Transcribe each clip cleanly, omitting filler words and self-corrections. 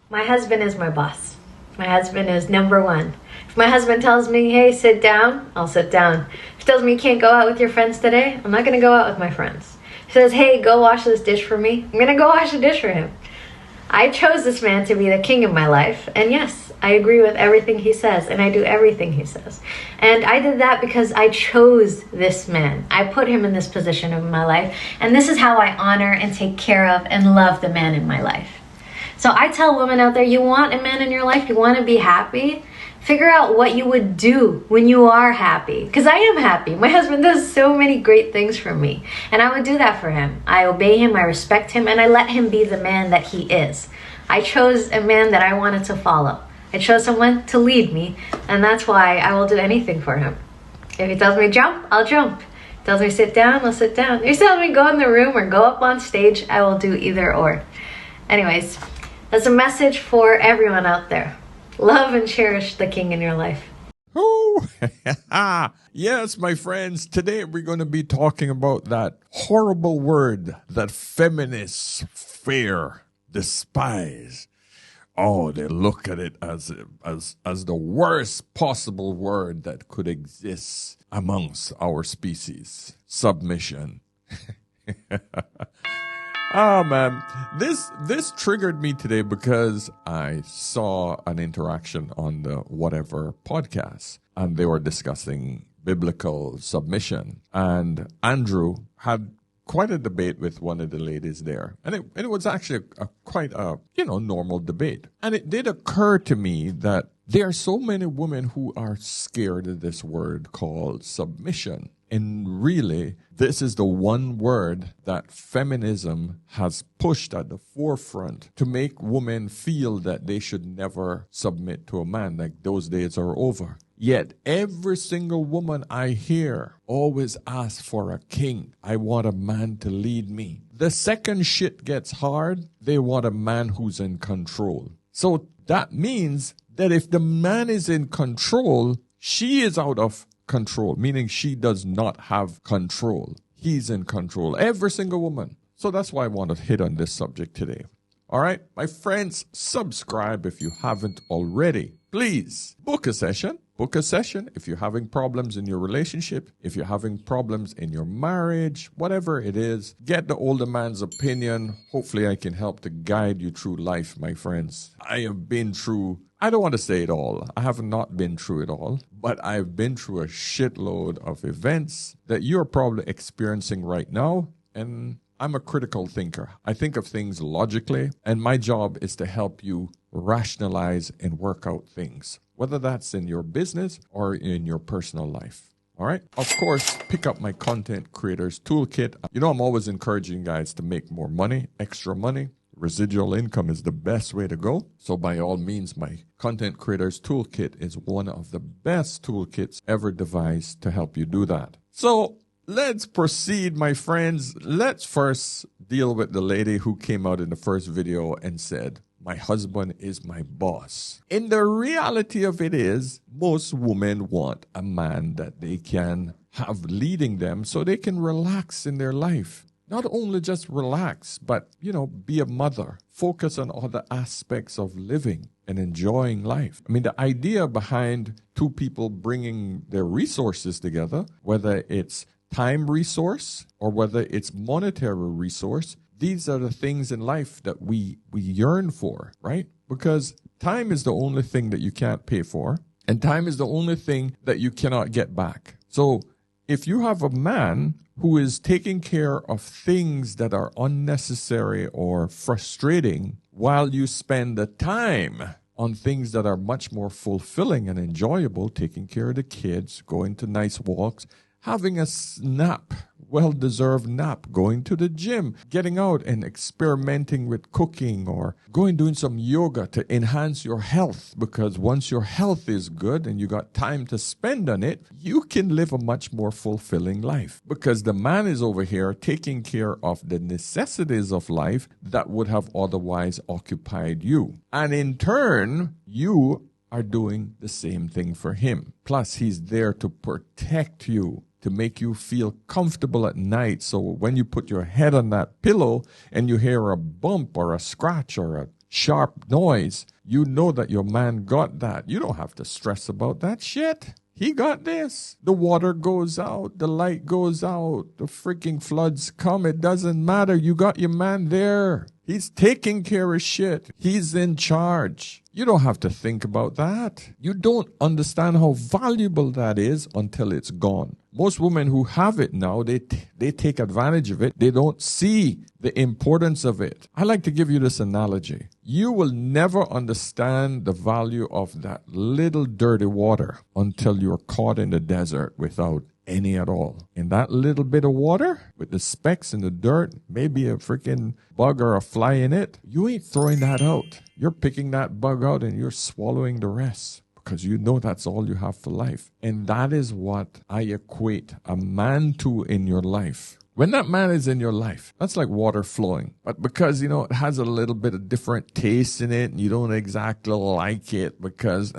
My husband is my boss. My husband is number one. If my husband tells me, hey, sit down, I'll sit down. If he tells me you can't go out with your friends today, I'm not going to go out with my friends. If he says, hey, go wash this dish for me, I'm going to go wash the dish for him. I chose this man to be the king of my life, and yes, I agree with everything he says, and I do everything he says. And I did that because I chose this man. I put him in this position of my life, and this is how I honor and take care of and love the man in my life. So I tell women out there, you want a man in your life, you want to be happy, figure out what you would do when you are happy. Because I am happy. My husband does so many great things for me. And I would do that for him. I obey him, I respect him, and I let him be the man that he is. I chose a man that I wanted to follow. I chose someone to lead me, and that's why I will do anything for him. If he tells me jump, I'll jump. If he tells me sit down, I'll sit down. If he tells me go in the room or go up on stage, I will do either or. Anyways, that's a message for everyone out there. Love and cherish the king in your life. Oh, yes, my friends. Today we're going to be talking about that horrible word that feminists fear, despise. Oh, they look at it as the worst possible word that could exist amongst our species. Submission. Oh man, this triggered me today because I saw an interaction on the Whatever podcast, and they were discussing biblical submission, and Andrew had quite a debate with one of the ladies there, and it was actually quite a normal debate, and it did occur to me that there are so many women who are scared of this word called submission. And really, this is the one word that feminism has pushed at the forefront to make women feel that they should never submit to a man, like those days are over. Yet every single woman I hear always asks for a king. I want a man to lead me. The second shit gets hard, they want a man who's in control. So that means that if the man is in control, she is out of control, meaning she does not have control. He's in control. Every single woman. So that's why I want to hit on this subject today. All right, my friends, subscribe if you haven't already. Please book a session. Book a session if you're having problems in your relationship, if you're having problems in your marriage, whatever it is. Get the older man's opinion. Hopefully I can help to guide you through life, my friends. I have been through, I don't want to say it all. I have not been through it all, but I've been through a shitload of events that you're probably experiencing right now. And I'm a critical thinker. I think of things logically, and my job is to help you rationalize and work out things, whether that's in your business or in your personal life. All right. Of course, pick up my Content Creators Toolkit. I'm always encouraging guys to make more money, extra money. Residual income is the best way to go. So by all means, my Content Creators Toolkit is one of the best toolkits ever devised to help you do that. So let's proceed, my friends. Let's first deal with the lady who came out in the first video and said, my husband is my boss. And the reality of it is, most women want a man that they can have leading them so they can relax in their life. Not only just relax, but, be a mother. Focus on other aspects of living and enjoying life. I mean, the idea behind two people bringing their resources together, whether it's time resource or whether it's monetary resource, these are the things in life that we yearn for, right? Because time is the only thing that you can't pay for, and time is the only thing that you cannot get back. So if you have a man who is taking care of things that are unnecessary or frustrating while you spend the time on things that are much more fulfilling and enjoyable, taking care of the kids, going to nice walks, having a nap, well-deserved nap, going to the gym, getting out and experimenting with cooking or doing some yoga to enhance your health, because once your health is good and you got time to spend on it, you can live a much more fulfilling life, because the man is over here taking care of the necessities of life that would have otherwise occupied you. And in turn, you are doing the same thing for him. Plus, he's there to protect you, to make you feel comfortable at night. So when you put your head on that pillow and you hear a bump or a scratch or sharp noise, you know that your man got that. You don't have to stress about that shit. He got this. The water goes out. The light goes out. The freaking floods come. It doesn't matter. You got your man there. He's taking care of shit. He's in charge. You don't have to think about that. You don't understand how valuable that is until it's gone. Most women who have it now, they take advantage of it. They don't see the importance of it. I like to give you this analogy. You will never understand the value of that little dirty water until you're caught in the desert without any at all. In that little bit of water, with the specks and the dirt, maybe a freaking bug or a fly in it, you ain't throwing that out. You're picking that bug out and you're swallowing the rest, because you know that's all you have for life. And that is what I equate a man to in your life. When that man is in your life, that's like water flowing. But because, it has a little bit of different taste in it and you don't exactly like it because,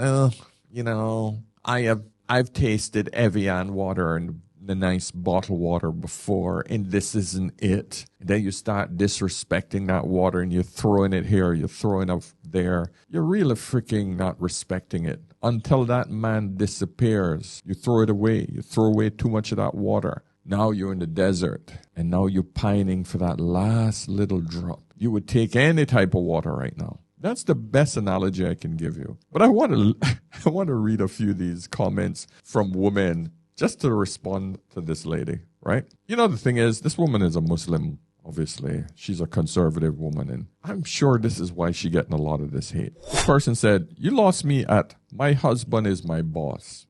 I've tasted Evian water and the nice bottled water before, and this isn't it. Then you start disrespecting that water and you're throwing it here, you're throwing it there. You're really freaking not respecting it. Until that man disappears, you throw it away. You throw away too much of that water. Now you're in the desert, and now you're pining for that last little drop. You would take any type of water right now. That's the best analogy I can give you. But I want to read a few of these comments from women just to respond to this lady, right? The thing is, this woman is a Muslim, obviously. She's a conservative woman, and I'm sure this is why she's getting a lot of this hate. This person said, "You lost me at my husband is my boss."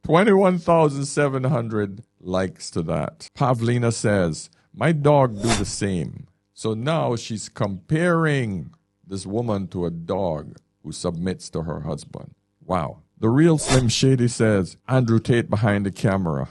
21,700 likes to that. Pavlina says, "My dog do the same." So now she's comparing this woman to a dog who submits to her husband. Wow. The real Slim Shady says, Andrew Tate behind the camera.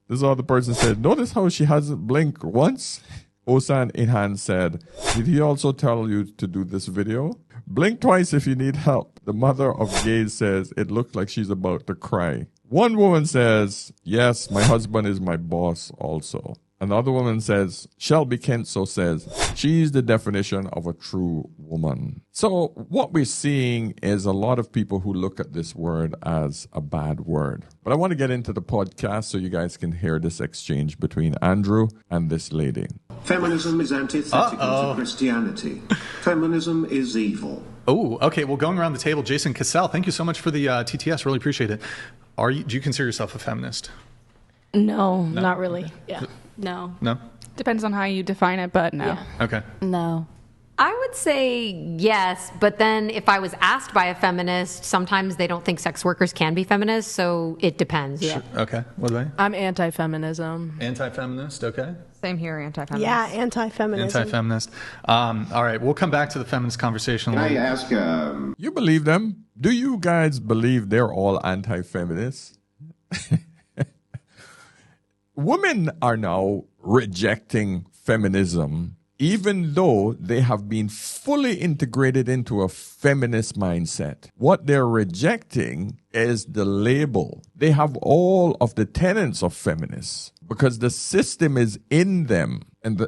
This other person said, "Notice how she hasn't blinked once?" Osan Ihan said, "Did he also tell you to do this video? Blink twice if you need help." The mother of gays says, "It looked like she's about to cry." One woman says, "Yes, my husband is my boss also." Another woman says, Shelby Kenso says, "She's the definition of a true woman." So what we're seeing is a lot of people who look at this word as a bad word. But I want to get into the podcast so you guys can hear this exchange between Andrew and this lady. Feminism is antithetical to Christianity. Feminism is evil. Oh, okay. Well, going around the table, Jason Cassell, thank you so much for the TTS. Really appreciate it. Do you consider yourself a feminist? No, not really. Yeah. No. No? Depends on how you define it, but no. Yeah. Okay. No. I would say yes, but then if I was asked by a feminist, sometimes they don't think sex workers can be feminists, so it depends. Yeah. Sure. Okay. What about you? I'm anti-feminism. Anti-feminist, okay. Same here, anti-feminist. Yeah, anti-feminism. Anti-feminist. All right, we'll come back to the feminist conversation. Can I ask... You believe them? Do you guys believe they're all anti-feminists? Women are now rejecting feminism, even though they have been fully integrated into a feminist mindset. What they're rejecting is the label. They have all of the tenets of feminists because the system is in them. And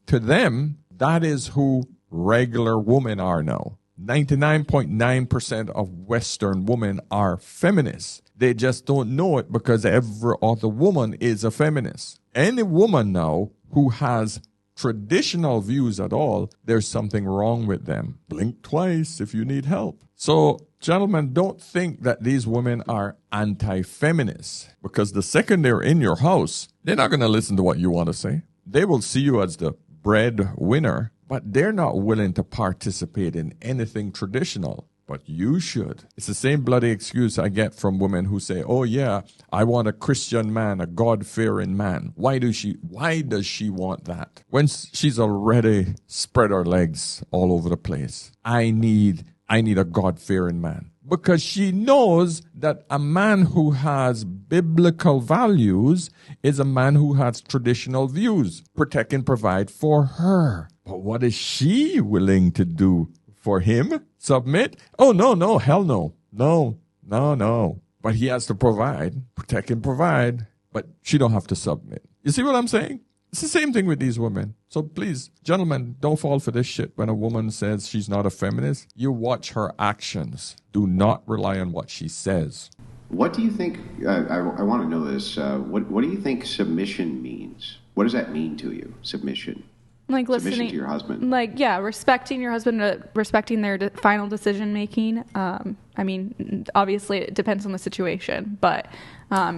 to them, that is who regular women are now. 99.9% of Western women are feminists. They just don't know it because every other woman is a feminist. Any woman now who has traditional views at all, there's something wrong with them. Blink twice if you need help. So, gentlemen, don't think that these women are anti-feminists because the second they're in your house, they're not going to listen to what you want to say. They will see you as the breadwinner, but they're not willing to participate in anything traditional. But you should. It's the same bloody excuse I get from women who say, "Oh yeah, I want a Christian man, a God-fearing man." Why does she want that? When she's already spread her legs all over the place. I need a God-fearing man. Because she knows that a man who has biblical values is a man who has traditional views. Protect and provide for her. But what is she willing to do for him? Submit? Oh, no, hell no. No. But he has to provide, protect and provide, but she don't have to submit. You see what I'm saying? It's the same thing with these women. So please, gentlemen, don't fall for this shit when a woman says she's not a feminist. You watch her actions. Do not rely on what she says. What do you think, I want to know this, what do you think submission means? What does that mean to you, submission? Like listening Submission to your husband. Like, yeah, respecting your husband, respecting their final decision making. I mean, obviously it depends on the situation, but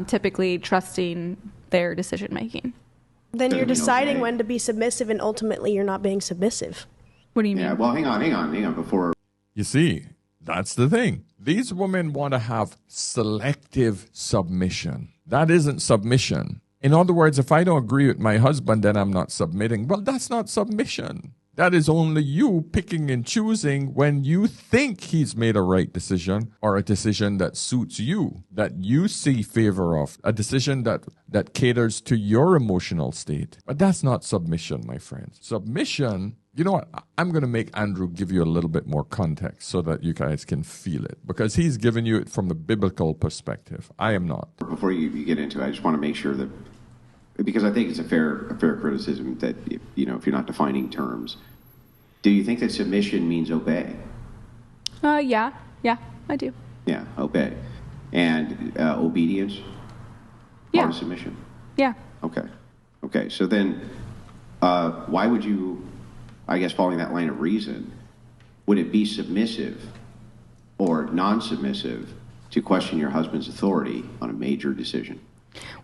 typically trusting their decision making. Then you're Doesn't mean deciding okay. when to be submissive, and ultimately you're not being submissive. What do you mean? Yeah, well, hang on, before... You see, that's the thing. These women want to have selective submission. That isn't submission. In other words, if I don't agree with my husband, then I'm not submitting. Well, that's not submission. That is only you picking and choosing when you think he's made a right decision or a decision that suits you, that you see favor of, a decision that caters to your emotional state. But that's not submission, my friends. Submission, you know what? I'm going to make Andrew give you a little bit more context so that you guys can feel it, because he's giving you it from the biblical perspective. I am not. Before you get into it, I just want to make sure that, because I think it's a fair criticism that, if you're not defining terms, do you think that submission means obey? Yeah, I do. Yeah, obey. And obedience? Yeah. Part of submission? Yeah. Okay. So then, why would you, I guess following that line of reason, would it be submissive or non-submissive to question your husband's authority on a major decision?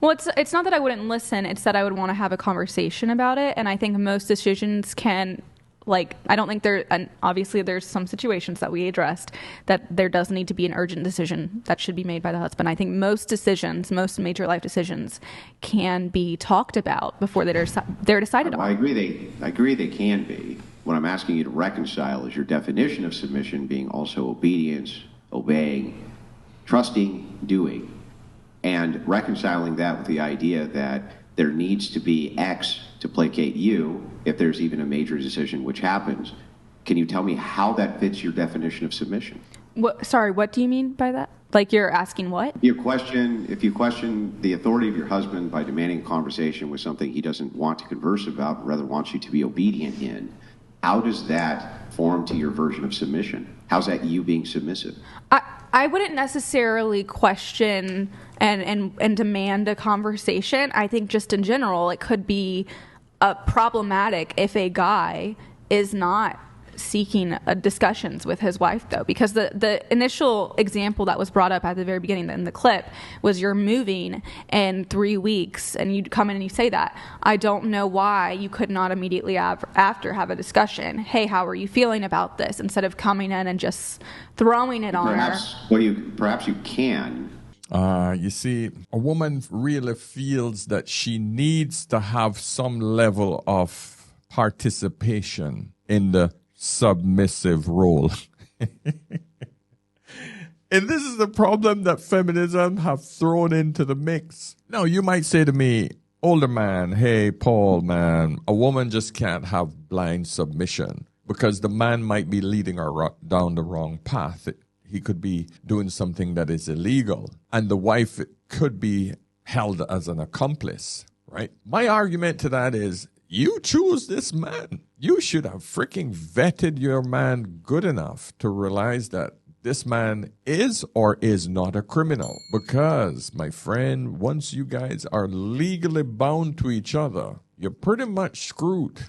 Well, it's not that I wouldn't listen. It's that I would want to have a conversation about it. And I think most decisions can, I don't think and obviously there's some situations that we addressed that there does need to be an urgent decision that should be made by the husband. I think most major life decisions can be talked about before they're decided on. I agree they can be. What I'm asking you to reconcile is your definition of submission being also obedience, obeying, trusting, doing, and reconciling that with the idea that there needs to be X to placate you if there's even a major decision which happens. Can you tell me how that fits your definition of submission? Sorry, what do you mean by that? Like, you're asking what? If you question the authority of your husband by demanding a conversation with something he doesn't want to converse about, rather wants you to be obedient in, how does that form to your version of submission? How's that you being submissive? I wouldn't necessarily question and demand a conversation. I think just in general, it could be problematic if a guy is not seeking discussions with his wife, though, because the initial example that was brought up at the very beginning in the clip was you're moving in 3 weeks and you come in and you say that. I don't know why you could not immediately after have a discussion. Hey, how are you feeling about this? Instead of coming in and just throwing it on her. Perhaps you can. You see, a woman really feels that she needs to have some level of participation in the submissive role. And this is the problem that feminism have thrown into the mix. Now, you might say to me, older man, hey, Paul, man, a woman just can't have blind submission because the man might be leading her down the wrong path. He could be doing something that is illegal, and the wife could be held as an accomplice, right? My argument to that is, you choose this man. You should have freaking vetted your man good enough to realize that this man is or is not a criminal. Because, my friend, once you guys are legally bound to each other, you're pretty much screwed.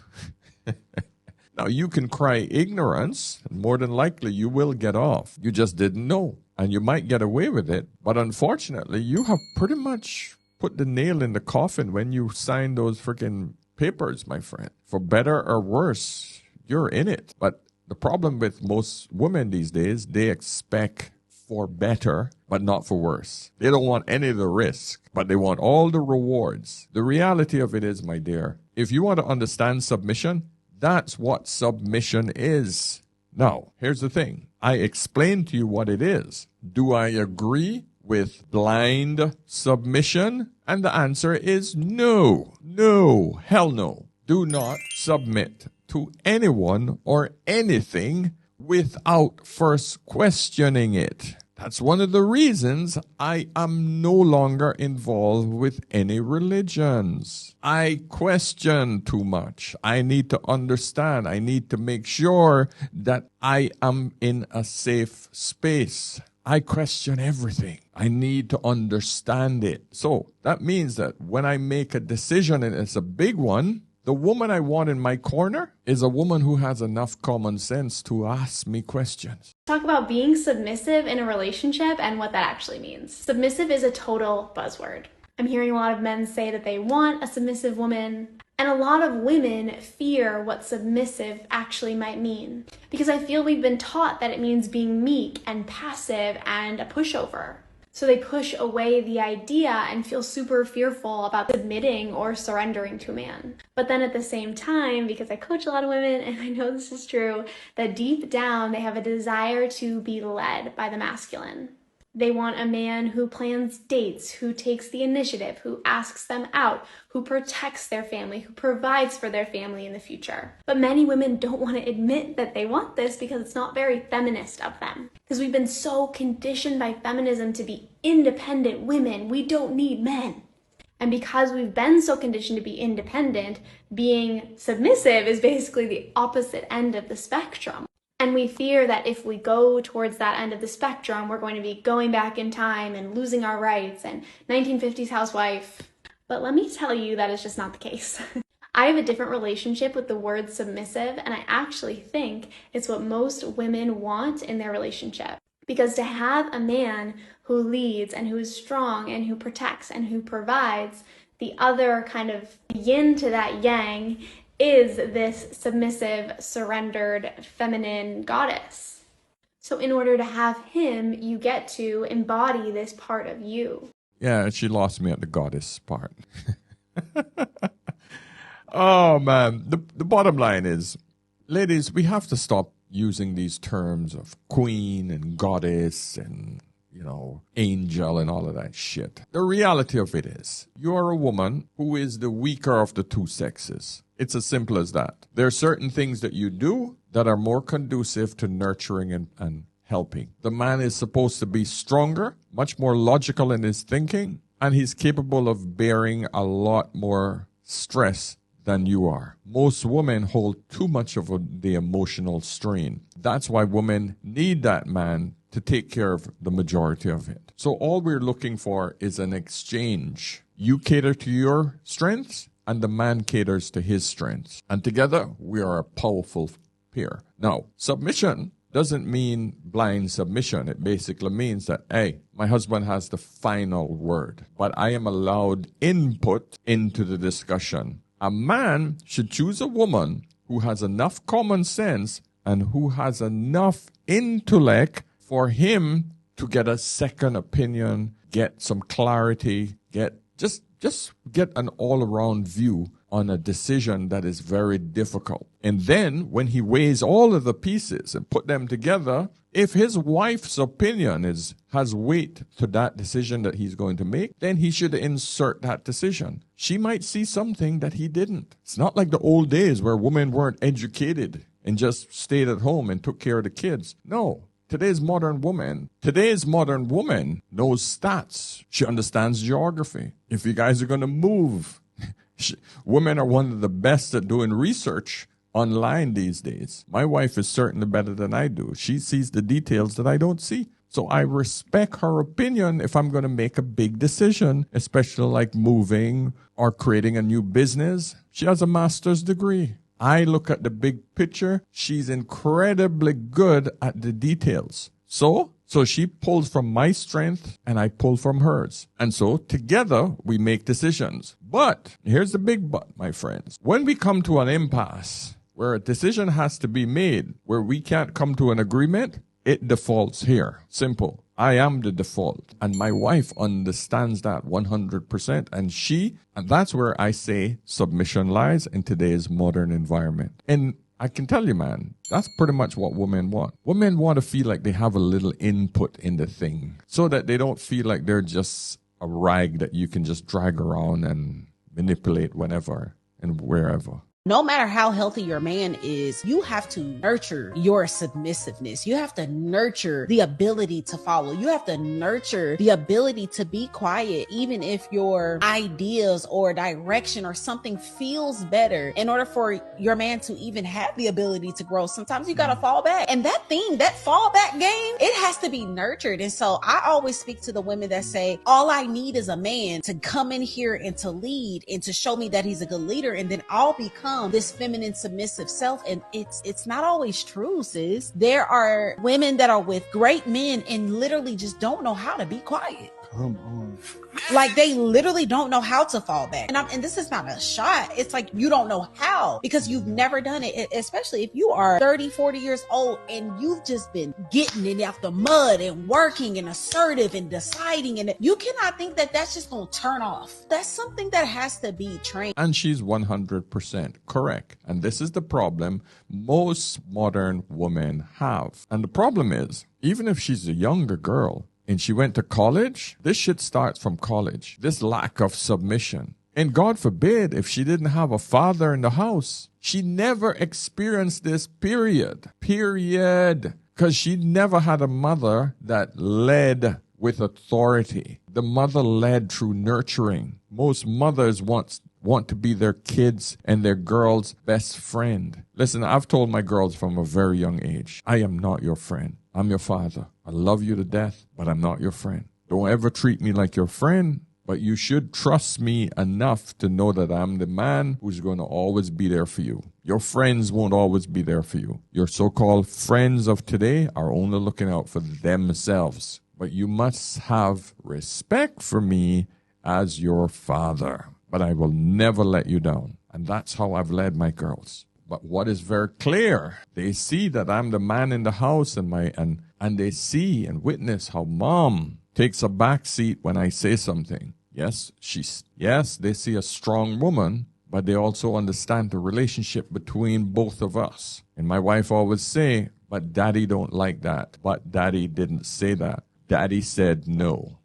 Now, you can cry ignorance, and more than likely you will get off. You just didn't know, and you might get away with it. But unfortunately, you have pretty much put the nail in the coffin when you sign those freaking papers, my friend. For better or worse, you're in it. But the problem with most women these days, they expect for better, but not for worse. They don't want any of the risk, but they want all the rewards. The reality of it is, my dear, if you want to understand submission, that's what submission is. Now, here's the thing. I explained to you what it is. Do I agree with blind submission? And the answer is no. No. Hell no. Do not submit to anyone or anything without first questioning it. That's one of the reasons I am no longer involved with any religions. I question too much. I need to understand. I need to make sure that I am in a safe space. I question everything. I need to understand it. So that means that when I make a decision and it's a big one, the woman I want in my corner is a woman who has enough common sense to ask me questions. Talk about being submissive in a relationship and what that actually means. Submissive is a total buzzword. I'm hearing a lot of men say that they want a submissive woman, and a lot of women fear what submissive actually might mean. Because I feel we've been taught that it means being meek and passive and a pushover. So they push away the idea and feel super fearful about submitting or surrendering to a man. But then at the same time, because I coach a lot of women and I know this is true, that deep down they have a desire to be led by the masculine. They want a man who plans dates, who takes the initiative, who asks them out, who protects their family, who provides for their family in the future. But many women don't want to admit that they want this because it's not very feminist of them. Because we've been so conditioned by feminism to be independent women. We don't need men. And because we've been so conditioned to be independent, being submissive is basically the opposite end of the spectrum. And we fear that if we go towards that end of the spectrum, we're going to be going back in time and losing our rights and 1950s housewife. But let me tell you that is just not the case. I have a different relationship with the word submissive, and I actually think it's what most women want in their relationship. Because to have a man who leads and who is strong and who protects and who provides, the other kind of yin to that yang is this submissive, surrendered, feminine goddess. So in order to have him, you get to embody this part of you. Yeah, she lost me at the goddess part. Oh, man. The bottom line is, ladies, we have to stop using these terms of queen and goddess and, angel and all of that shit. The reality of it is, you're a woman who is the weaker of the two sexes. It's as simple as that. There are certain things that you do that are more conducive to nurturing and helping. The man is supposed to be stronger, much more logical in his thinking, and he's capable of bearing a lot more stress than you are. Most women hold too much of the emotional strain. That's why women need that man to take care of the majority of it. So all we're looking for is an exchange. You cater to your strengths, and the man caters to his strengths. And together, we are a powerful pair. Now, submission doesn't mean blind submission. It basically means that, hey, my husband has the final word, but I am allowed input into the discussion. A man should choose a woman who has enough common sense and who has enough intellect for him to get a second opinion, get some clarity, just get an all-around view on a decision that is very difficult. And then when he weighs all of the pieces and put them together, if his wife's opinion has weight to that decision that he's going to make, then he should insert that decision. She might see something that he didn't. It's not like the old days where women weren't educated and just stayed at home and took care of the kids. No. Today's modern woman knows stats. She understands geography. If you guys are going to move, women are one of the best at doing research online these days. My wife is certainly better than I do. She sees the details that I don't see. So I respect her opinion if I'm going to make a big decision, especially like moving or creating a new business. She has a master's degree. I look at the big picture. She's incredibly good at the details. So she pulls from my strength and I pull from hers. And so together we make decisions. But here's the big but, my friends. When we come to an impasse where a decision has to be made, where we can't come to an agreement, it defaults here. Simple. I am the default. And my wife understands that 100%. And that's where I say submission lies in today's modern environment. And I can tell you, man, that's pretty much what women want. Women want to feel like they have a little input in the thing so that they don't feel like they're just a rag that you can just drag around and manipulate whenever and wherever. no matter how healthy your man is, you have to nurture your submissiveness. You have to nurture the ability to follow. You have to nurture the ability to be quiet, even if your ideas or direction or something feels better. In order for your man to even have the ability to grow, sometimes you gotta fall back. And that fallback game, it has to be nurtured. And so I always speak to the women that say, all I need is a man to come in here and to lead and to show me that he's a good leader, and then I'll become this feminine submissive self. And it's not always true, sis. There are women that are with great men and literally just don't know how to be quiet. Come on. Like, they literally don't know how to fall back. And this is not a shot. It's like, you don't know how because you've never done it, especially if you are 30, 40 years old and you've just been getting it out the mud and working and assertive and deciding. And you cannot think that that's just going to turn off. That's something that has to be trained. And she's 100% correct. And this is the problem most modern women have. And the problem is, even if she's a younger girl, and she went to college, this shit starts from college. This lack of submission. And God forbid if she didn't have a father in the house. She never experienced this, period. Because she never had a mother that led with authority. The mother led through nurturing. Most mothers want to be their kids and their girls' best friend. Listen, I've told my girls from a very young age, I am not your friend. I'm your father. I love you to death, but I'm not your friend. Don't ever treat me like your friend, but you should trust me enough to know that I'm the man who's going to always be there for you. Your friends won't always be there for you. Your so-called friends of today are only looking out for themselves. But you must have respect for me as your father. But I will never let you down. And that's how I've led my girls. But what is very clear, they see that I'm the man in the house and they see and witness how mom takes a back seat when I say something. Yes, they see a strong woman, but they also understand the relationship between both of us. And my wife always say, but daddy don't like that. But daddy didn't say that. Daddy said no.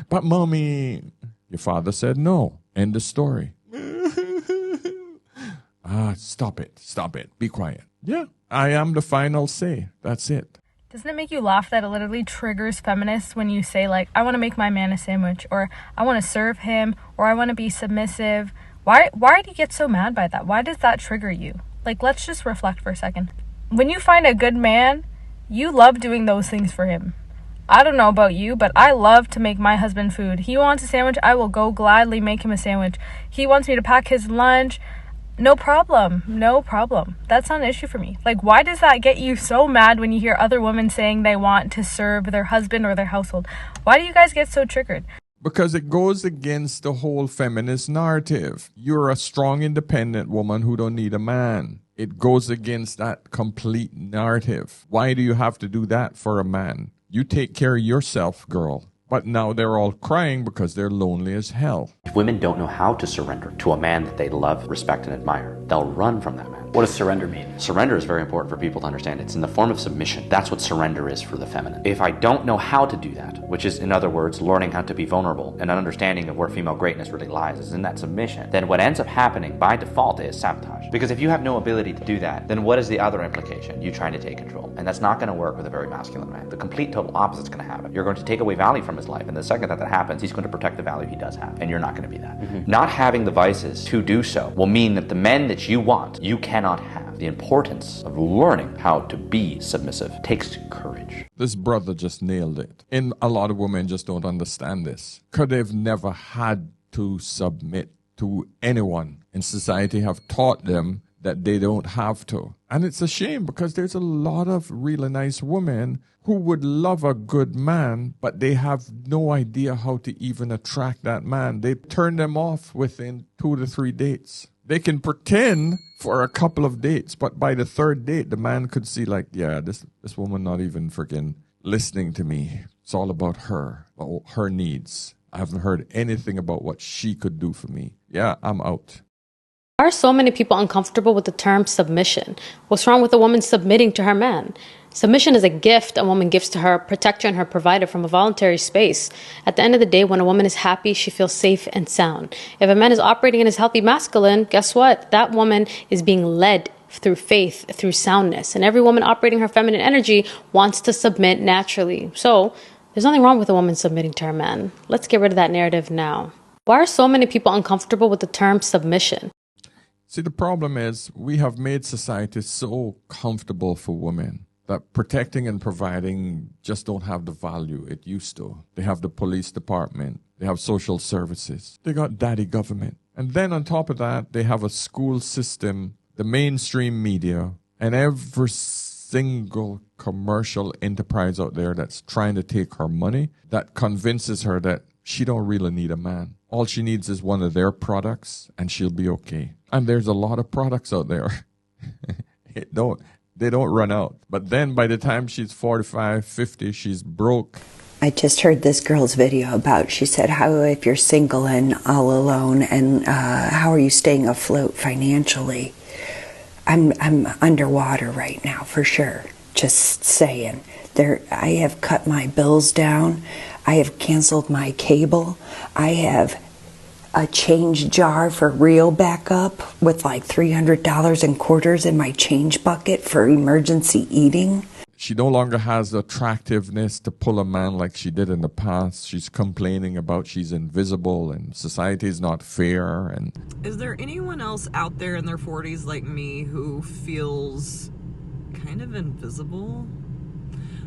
But mommy, your father said no. End of story. Stop it. Be quiet. Yeah, I am the final say. That's it. Doesn't it make you laugh that it literally triggers feminists when you say, like, I want to make my man a sandwich, or I want to serve him, or I want to be submissive? Why do you get so mad by that? Why does that trigger you? Like, let's just reflect for a second. When you find a good man, you love doing those things for him. I don't know about you, but I love to make my husband food. He wants a sandwich, I will go gladly make him a sandwich. He wants me to pack his lunch. No problem. That's not an issue for me. Like, why does that get you so mad when you hear other women saying they want to serve their husband or their household? Why do you guys get so triggered? Because it goes against the whole feminist narrative. You're a strong, independent woman who don't need a man. It goes against that complete narrative. Why do you have to do that for a man? You take care of yourself, girl. But now they're all crying because they're lonely as hell. If women don't know how to surrender to a man that they love, respect, and admire, they'll run from that man. What does surrender mean? Surrender is very important for people to understand. It's in the form of submission. That's what surrender is for the feminine. If I don't know how to do that, which is, in other words, learning how to be vulnerable and an understanding of where female greatness really lies is in that submission, then what ends up happening by default is sabotage. Because if you have no ability to do that, then what is the other implication? You trying to take control. And that's not going to work with a very masculine man. The complete total opposite is going to happen. You're going to take away value from his life, and the second that happens, he's going to protect the value he does have, and you're not going to be that. Mm-hmm. Not having the vices to do so will mean that the men that you want, you cannot have. The importance of learning how to be submissive takes courage. This brother just nailed it. And a lot of women just don't understand this because they've never had to submit to anyone. And society have taught them that they don't have to. And it's a shame because there's a lot of really nice women who would love a good man, but they have no idea how to even attract that man. They turn them off within 2 to 3 dates. They can pretend for a couple of dates, but by the third date, the man could see like, yeah, this woman not even freaking listening to me. It's all about her needs. I haven't heard anything about what she could do for me. Yeah, I'm out. Why are so many people uncomfortable with the term submission? What's wrong with a woman submitting to her man? Submission is a gift a woman gives to her protector and her provider from a voluntary space. At the end of the day, when a woman is happy, she feels safe and sound. If a man is operating in his healthy masculine, guess what? That woman is being led through faith, through soundness. And every woman operating her feminine energy wants to submit naturally. So there's nothing wrong with a woman submitting to her man. Let's get rid of that narrative now. Why are so many people uncomfortable with the term submission? See, the problem is we have made society so comfortable for women that protecting and providing just don't have the value it used to. They have the police department. They have social services. They got daddy government. And then on top of that, they have a school system, the mainstream media, and every single commercial enterprise out there that's trying to take her money, that convinces her that she don't really need a man. All she needs is one of their products and she'll be okay. And there's a lot of products out there. They don't run out. But then by the time she's 45, 50, she's broke. I just heard this girl's video about, she said, how if you're single and all alone and how are you staying afloat financially? I'm underwater right now for sure. Just saying. I have cut my bills down. I have canceled my cable. I have a change jar for real backup with like $300 in quarters in my change bucket for emergency eating. She no longer has the attractiveness to pull a man like she did in the past. She's complaining about she's invisible and society is not fair. And is there anyone else out there in their 40s like me who feels kind of invisible?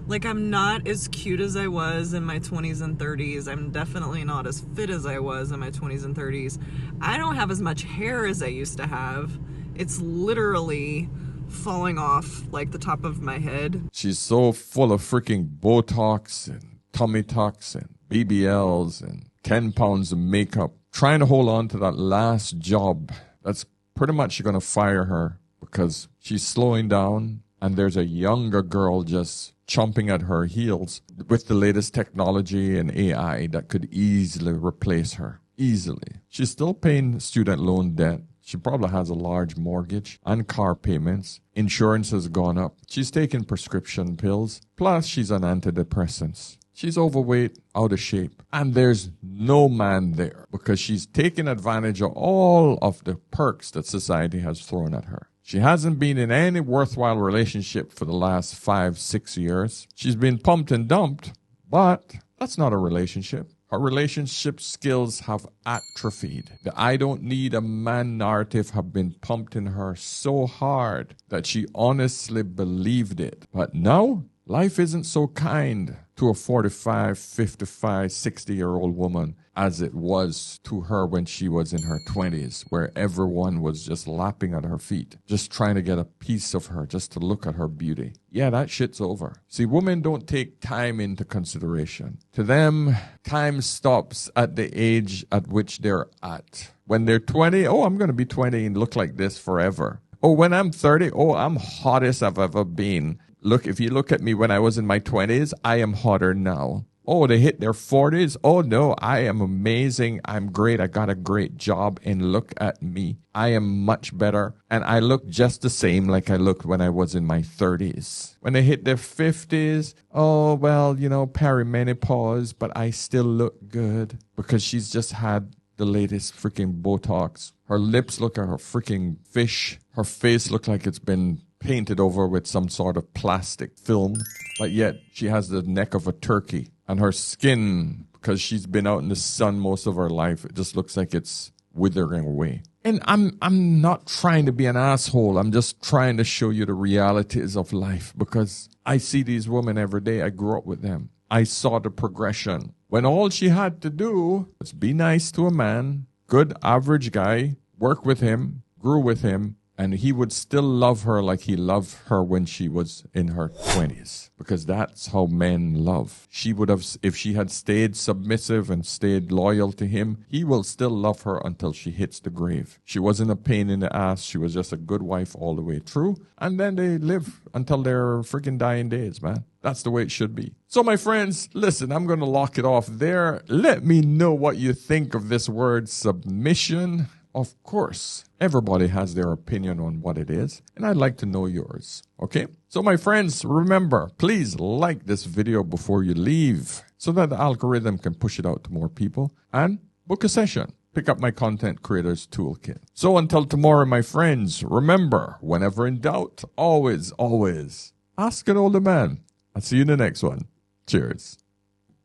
Like, I'm not as cute as I was in my 20s and 30s. I'm definitely not as fit as I was in my 20s and 30s. I don't have as much hair as I used to have. It's literally falling off like the top of my head. She's so full of freaking Botox and tummy tucks and BBLs and 10 pounds of makeup, trying to hold on to that last job. That's pretty much going to fire her because she's slowing down and there's a younger girl just chomping at her heels with the latest technology and AI that could easily replace her. Easily. She's still paying student loan debt. She probably has a large mortgage and car payments. Insurance has gone up. She's taking prescription pills. Plus, she's on antidepressants. She's overweight, out of shape. And there's no man there because she's taking advantage of all of the perks that society has thrown at her. She hasn't been in any worthwhile relationship for the last 5-6 years. She's been pumped and dumped, but that's not a relationship. Her relationship skills have atrophied. The I don't need a man narrative have been pumped in her so hard that she honestly believed it. But now, life isn't so kind to a 45, 55, 60-year-old woman as it was to her when she was in her 20s, where everyone was just lapping at her feet, just trying to get a piece of her, just to look at her beauty. Yeah, that shit's over. See, women don't take time into consideration. To them, time stops at the age at which they're at. When they're 20, oh, I'm going to be 20 and look like this forever. Oh, when I'm 30, oh, I'm hottest I've ever been. Look, if you look at me when I was in my 20s, I am hotter now. Oh, they hit their 40s. Oh, no, I am amazing. I'm great. I got a great job. And look at me. I am much better. And I look just the same like I looked when I was in my 30s. When they hit their 50s, oh, well, you know, perimenopause, but I still look good because she's just had the latest freaking Botox. Her lips look like a freaking fish. Her face looks like it's been painted over with some sort of plastic film. But yet she has the neck of a turkey. And her skin, because she's been out in the sun most of her life, it just looks like it's withering away. And I'm not trying to be an asshole. I'm just trying to show you the realities of life because I see these women every day. I grew up with them. I saw the progression. When all she had to do was be nice to a man, good average guy, work with him, grew with him, and he would still love her like he loved her when she was in her 20s. Because that's how men love. She would have, if she had stayed submissive and stayed loyal to him, he will still love her until she hits the grave. She wasn't a pain in the ass. She was just a good wife all the way through. And then they live until their freaking dying days, man. That's the way it should be. So my friends, listen, I'm going to lock it off there. Let me know what you think of this word submission. of course, everybody has their opinion on what it is, and I'd like to know yours, okay? So my friends, remember, please like this video before you leave so that the algorithm can push it out to more people, and book a session. Pick up my Content Creators Toolkit. So until tomorrow, my friends, remember, whenever in doubt, always, always ask an older man. I'll see you in the next one. Cheers.